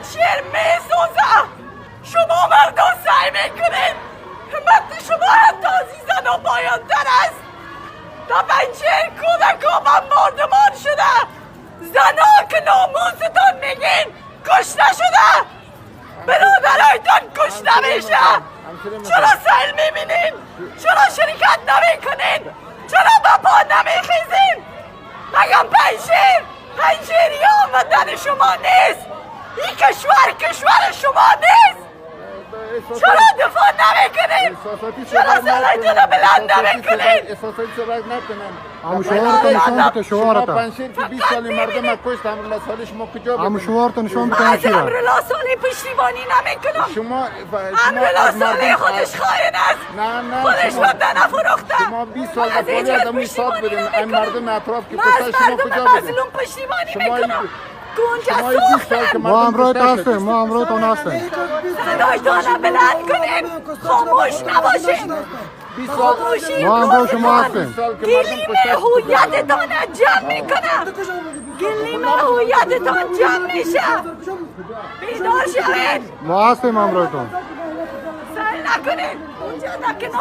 پنجشیر میسوزه. شما مردم سعی میکنید همت شما حتی عزیزان و پایان‌تر است. تا پنجشیر کودک و بمباردمان شده، زنها که ناموستون میگین کشته شده، برادرایتون کشته میشه. چرا سیل میبینین؟ چرا شرکت نمیکنین؟ چرا به پا نمیخیزین؟ مگم پنجشیری ها وطن شما نیست؟ این کشور شما نیست؟ چرا دفاع نمیکنین؟ چرا صدایتون رو بلند نمیکنین؟ احساساتی صحبت نکنن. شما شعارتا پنجشیر که 20 سال مردم رو کشت، امرالله صالح شما کجا همون بودین؟ شعارتا نشان بکنید از چیه؟ امرالله صالح پشتیبانی نمیکنم. شما امرالله صالح خودش خائن است. نه خودش وطن فروخته. شما 20 سال از دفاعی هیچ از کس همون ساد پشتیبانی بودین. این نمی‌کنم. مردم اطراف که من کشتن از شما مردم کجا بودین؟ مظلوم پشتیبانی شما میکنم. شما گونجا 20 سال که سوختن. ما مردم امروز کشته هستیم، ما امروز هستیم. صدایتان بلند کنین. خاموش نباشین. 20 سال خاموشی ما امروز شما هستیم. 20 سال که گلیم مردم کشته هویتتان جمع میکنه. گلیم هویتتان جمع میشه. بیدار شوید. ما هستیم امروزتون. سعی نکنین. اونجا نکنین.